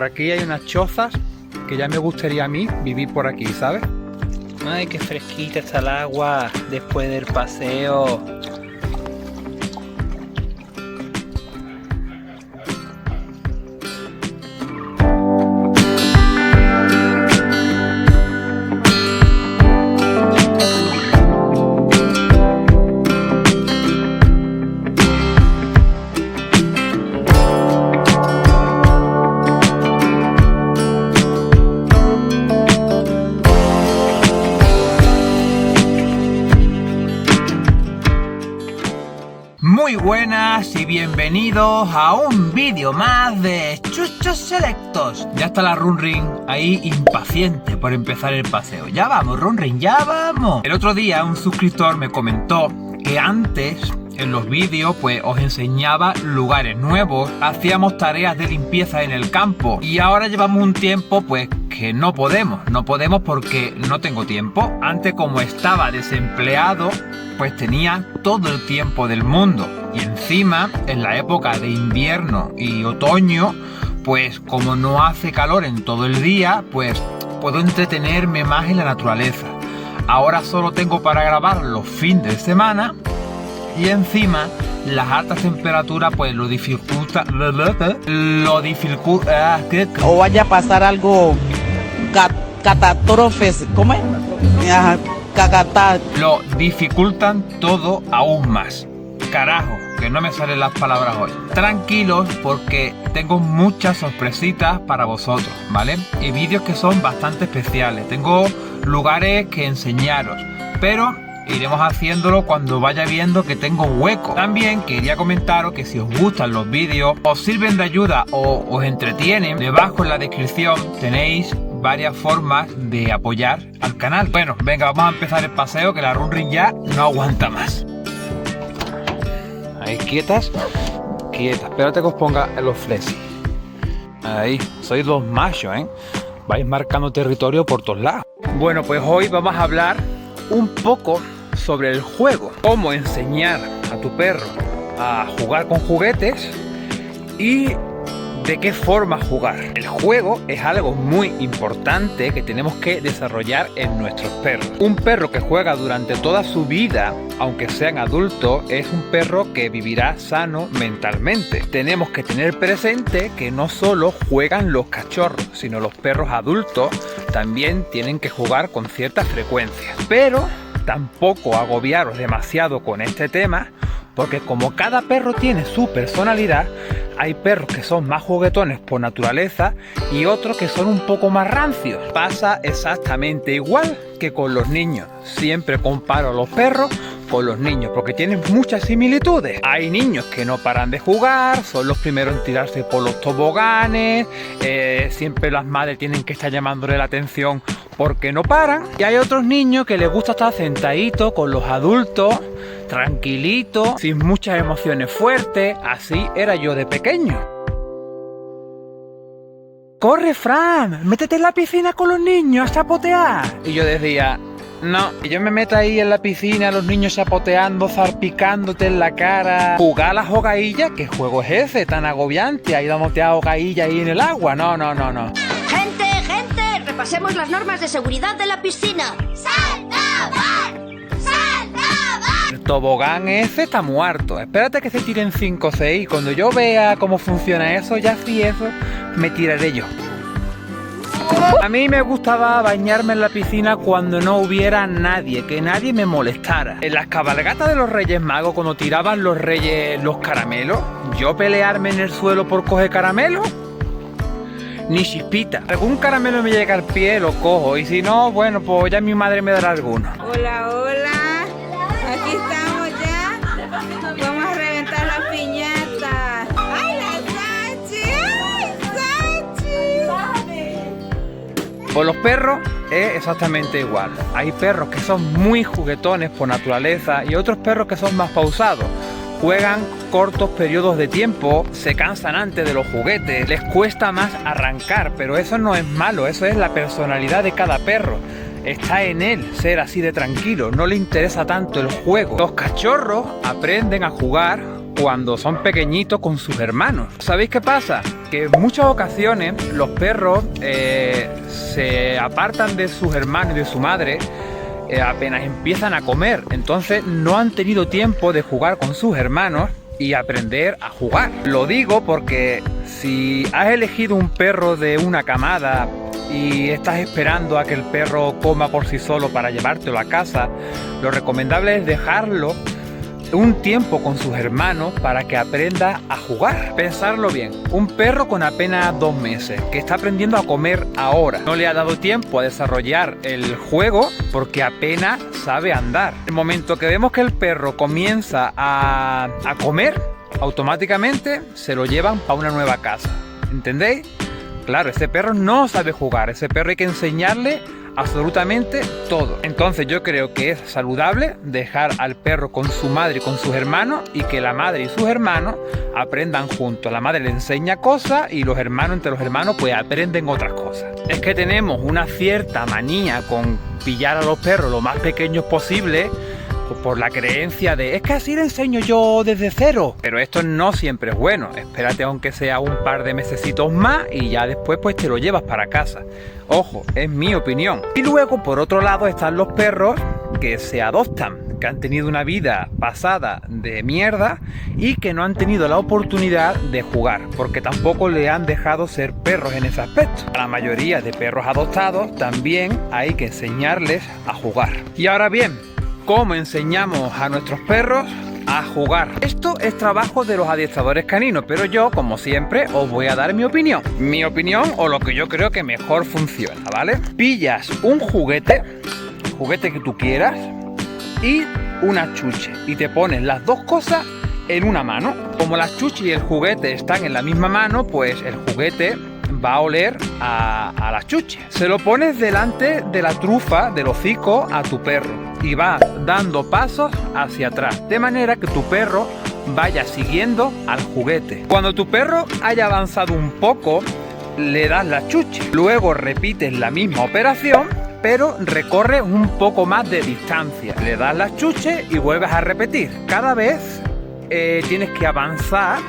por aquí hay unas chozas que ya me gustaría a mí vivir por aquí, ¿sabes? Ay, qué fresquita está el agua después del paseo. Muy buenas y bienvenidos a un vídeo más de Chuchos Selectos. Ya está la Runrin ahí impaciente por empezar el paseo. Ya vamos, Runrin, ya vamos. El otro día un suscriptor me comentó que antes en los vídeos pues os enseñaba lugares nuevos, hacíamos tareas de limpieza en el campo y ahora llevamos un tiempo pues que no podemos porque no tengo tiempo. Antes, como estaba desempleado, pues tenía todo el tiempo del mundo y encima en la época de invierno y otoño pues como no hace calor en todo el día pues puedo entretenerme más en la naturaleza. Ahora solo tengo para grabar los fines de semana y encima las altas temperaturas pues lo dificulta. O vaya a pasar algo catástrofes, ¿cómo es? Lo dificultan todo aún más. Carajo, que no me salen las palabras hoy. Tranquilos porque tengo muchas sorpresitas para vosotros, ¿vale? Y vídeos que son bastante especiales. Tengo lugares que enseñaros, pero iremos haciéndolo cuando vaya viendo que tengo hueco. También quería comentaros que si os gustan los vídeos, os sirven de ayuda o os entretienen, debajo en la descripción tenéis varias formas de apoyar al canal. Bueno, venga, vamos a empezar el paseo que la Runrin ya no aguanta más. Ahí, quietas. Espérate que os ponga los flexis. Ahí, sois dos machos, ¿eh? Vais marcando territorio por todos lados. Bueno, pues hoy vamos a hablar un poco sobre el juego. Cómo enseñar a tu perro a jugar con juguetes y de qué forma jugar. El juego es algo muy importante que tenemos que desarrollar en nuestros perros. Un perro que juega durante toda su vida, aunque sean adultos, es un perro que vivirá sano mentalmente. Tenemos que tener presente que no solo juegan los cachorros, sino los perros adultos también tienen que jugar con cierta frecuencia. Pero tampoco agobiaros demasiado con este tema, porque como cada perro tiene su personalidad, hay perros que son más juguetones por naturaleza y otros que son un poco más rancios. Pasa exactamente igual que con los niños. Siempre comparo a los perros con los niños porque tienen muchas similitudes. Hay niños que no paran de jugar, son los primeros en tirarse por los toboganes, siempre las madres tienen que estar llamándole la atención porque no paran. Y hay otros niños que les gusta estar sentaditos con los adultos, tranquilito, sin muchas emociones fuertes. Así era yo de pequeño. ¡Corre, Fran! ¡Métete en la piscina con los niños a chapotear! Y yo decía, no, que yo me meta ahí en la piscina, los niños chapoteando, zarpicándote en la cara. ¿Jugar a las hogaillas? ¿Qué juego es ese tan agobiante? Ahí dándote a hogailla ahí en el agua. No. ¡Gente! Repasemos las normas de seguridad de la piscina. ¡Saltaban! El tobogán ese está muerto. Espérate que se tiren 5 o 6. Cuando yo vea cómo funciona eso, ya sí eso, me tiraré yo. A mí me gustaba bañarme en la piscina cuando no hubiera nadie, que nadie me molestara. En las cabalgatas de los Reyes Magos, cuando tiraban los reyes los caramelos, yo pelearme en el suelo por coger caramelos, ni chispita. Algún caramelo me llega al pie, lo cojo, y si no, bueno, pues ya mi madre me dará alguno. Hola, aquí estamos ya. Vamos a reventar las piñatas. ¡Ay, la Sachi! ¡Ay, Sachi! Con los perros es exactamente igual. Hay perros que son muy juguetones por naturaleza y otros perros que son más pausados. Juegan cortos periodos de tiempo, se cansan antes de los juguetes, les cuesta más arrancar, pero eso no es malo, eso es la personalidad de cada perro. Está en él ser así de tranquilo, no le interesa tanto el juego. Los cachorros aprenden a jugar cuando son pequeñitos con sus hermanos. ¿Sabéis qué pasa? Que en muchas ocasiones los perros se apartan de sus hermanos y de su madre apenas empiezan a comer. Entonces no han tenido tiempo de jugar con sus hermanos y aprender a jugar. Lo digo porque si has elegido un perro de una camada y estás esperando a que el perro coma por sí solo para llevártelo a casa, lo recomendable es dejarlo un tiempo con sus hermanos para que aprenda a jugar. Pensarlo bien, un perro con apenas 2 meses que está aprendiendo a comer ahora, no le ha dado tiempo a desarrollar el juego porque apenas sabe andar. El momento que vemos que el perro comienza a comer, automáticamente se lo llevan para una nueva casa. ¿Entendéis? Claro, ese perro no sabe jugar, ese perro hay que enseñarle absolutamente todo. Entonces yo creo que es saludable dejar al perro con su madre y con sus hermanos y que la madre y sus hermanos aprendan juntos. La madre le enseña cosas y los hermanos, entre los hermanos, pues aprenden otras cosas. Es que tenemos una cierta manía con pillar a los perros lo más pequeños posible, por la creencia de es que así le enseño yo desde cero. Pero esto no siempre es bueno. Espérate aunque sea un par de mesecitos más y ya después pues te lo llevas para casa. Ojo, es mi opinión. Y luego por otro lado están los perros que se adoptan, que han tenido una vida pasada de mierda y que no han tenido la oportunidad de jugar, porque tampoco le han dejado ser perros en ese aspecto. A la mayoría de perros adoptados también hay que enseñarles a jugar. Y ahora bien, ¿cómo enseñamos a nuestros perros a jugar? Esto es trabajo de los adiestradores caninos, pero yo, como siempre, os voy a dar mi opinión. Mi opinión o lo que yo creo que mejor funciona, ¿vale? Pillas un juguete que tú quieras y una chuche y te pones las dos cosas en una mano. Como la chuche y el juguete están en la misma mano, pues el juguete va a oler a la chuche. Se lo pones delante de la trufa del hocico a tu perro y vas dando pasos hacia atrás, de manera que tu perro vaya siguiendo al juguete. Cuando tu perro haya avanzado un poco, le das la chuche. Luego repites la misma operación, pero recorre un poco más de distancia. Le das la chuche y vuelves a repetir. Cada vez tienes que avanzar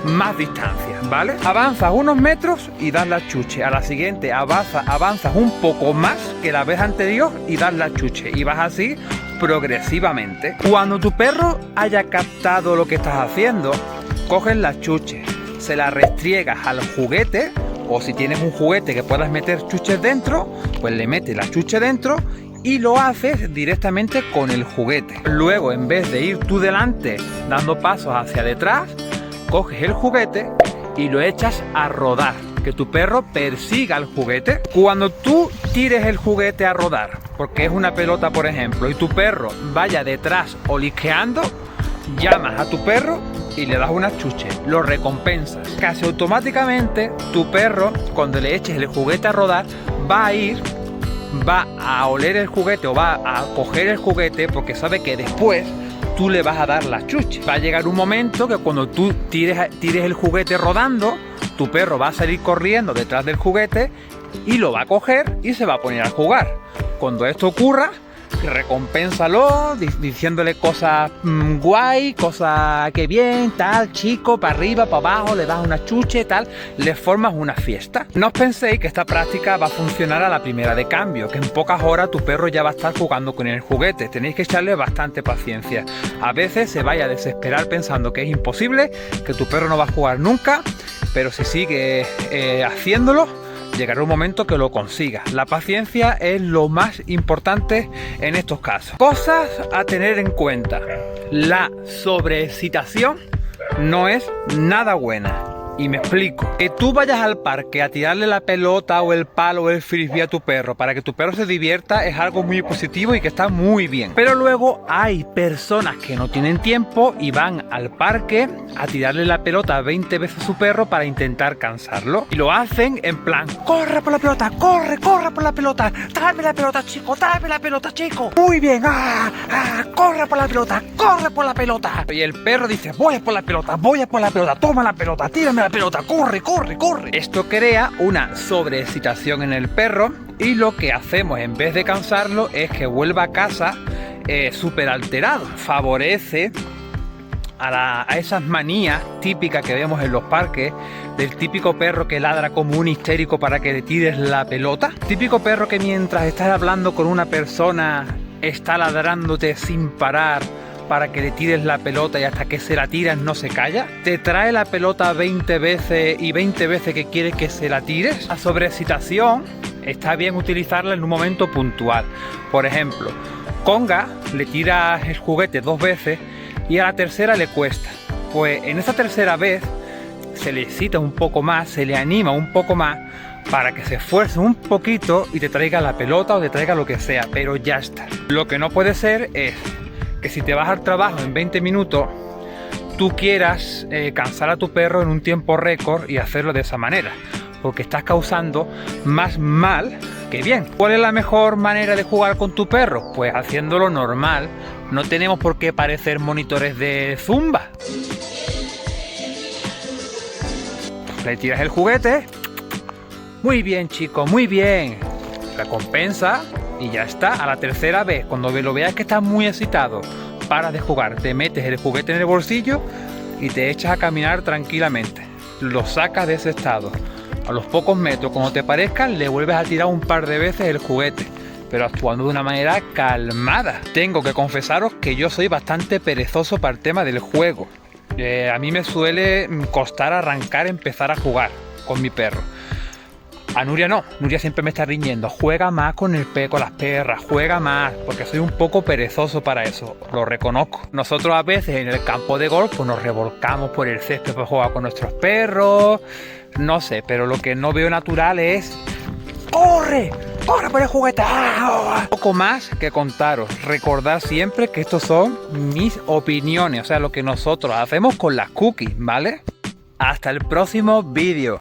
más distancia, ¿vale? Avanzas unos metros y das la chuche. A la siguiente avanzas un poco más que la vez anterior y das la chuche. Y vas así progresivamente. Cuando tu perro haya captado lo que estás haciendo, coges la chuche, se la restriegas al juguete, o si tienes un juguete que puedas meter chuches dentro, pues le metes la chuche dentro y lo haces directamente con el juguete. Luego, en vez de ir tú delante dando pasos hacia detrás, coges el juguete y lo echas a rodar, que tu perro persiga el juguete. Cuando tú tires el juguete a rodar, porque es una pelota por ejemplo, y tu perro vaya detrás olisqueando, llamas a tu perro y le das una chuche, lo recompensas. Casi automáticamente tu perro, cuando le eches el juguete a rodar, va a oler el juguete o va a coger el juguete, porque sabe que después tú le vas a dar la chuche. Va a llegar un momento que cuando tú tires el juguete rodando, tu perro va a salir corriendo detrás del juguete y lo va a coger y se va a poner a jugar. Cuando esto ocurra, recompénsalo diciéndole cosas guay, cosas que bien, tal, chico, para arriba, para abajo, le das una chuche, tal, le formas una fiesta. No os penséis que esta práctica va a funcionar a la primera de cambio, que en pocas horas tu perro ya va a estar jugando con el juguete. Tenéis que echarle bastante paciencia. A veces se vaya a desesperar pensando que es imposible, que tu perro no va a jugar nunca, pero si sigue haciéndolo, llegará un momento que lo consiga. La paciencia es lo más importante en estos casos. Cosas a tener en cuenta. La sobreexcitación no es nada buena. Y me explico. Que tú vayas al parque a tirarle la pelota o el palo o el frisbee a tu perro para que tu perro se divierta es algo muy positivo y que está muy bien. Pero luego hay personas que no tienen tiempo y van al parque a tirarle la pelota 20 veces a su perro para intentar cansarlo. Y lo hacen en plan, corre por la pelota, corre por la pelota, dame la pelota chico, muy bien, corre por la pelota. Y el perro dice, voy a por la pelota, toma la pelota, tírame la pelota, corre. Esto crea una sobreexcitación en el perro y lo que hacemos en vez de cansarlo es que vuelva a casa súper alterado. Favorece a esas manías típicas que vemos en los parques, del típico perro que ladra como un histérico para que le tires la pelota, típico perro que mientras estás hablando con una persona está ladrándote sin parar para que le tires la pelota y hasta que se la tiras no se calla, te trae la pelota 20 veces y 20 veces que quieres que se la tires. La sobreexcitación está bien utilizarla en un momento puntual. Por ejemplo, Conga le tiras el juguete 2 veces y a la tercera le cuesta. Pues en esa tercera vez se le excita un poco más, se le anima un poco más para que se esfuerce un poquito y te traiga la pelota o te traiga lo que sea, pero ya está. Lo que no puede ser es que si te vas al trabajo en 20 minutos, tú quieras cansar a tu perro en un tiempo récord y hacerlo de esa manera, porque estás causando más mal que bien. ¿Cuál es la mejor manera de jugar con tu perro? Pues haciéndolo normal. No tenemos por qué parecer monitores de zumba. Le tiras el juguete. Muy bien, chico, muy bien. Recompensa y ya está. A la tercera vez, cuando lo veas que estás muy excitado, paras de jugar, te metes el juguete en el bolsillo y te echas a caminar tranquilamente. Lo sacas de ese estado. A los pocos metros, cuando te parezcan, le vuelves a tirar un par de veces el juguete, pero actuando de una manera calmada. Tengo que confesaros que yo soy bastante perezoso para el tema del juego. A mí me suele costar arrancar, empezar a jugar con mi perro. A Nuria no, Nuria siempre me está riñendo, juega más con las perras, juega más, porque soy un poco perezoso para eso, lo reconozco. Nosotros a veces en el campo de golf pues nos revolcamos por el césped para jugar con nuestros perros, no sé, pero lo que no veo natural es ¡corre! ¡Corre por el juguete! ¡Ah! Poco más que contaros, recordad siempre que estos son mis opiniones, o sea, lo que nosotros hacemos con las cookies, ¿vale? Hasta el próximo vídeo.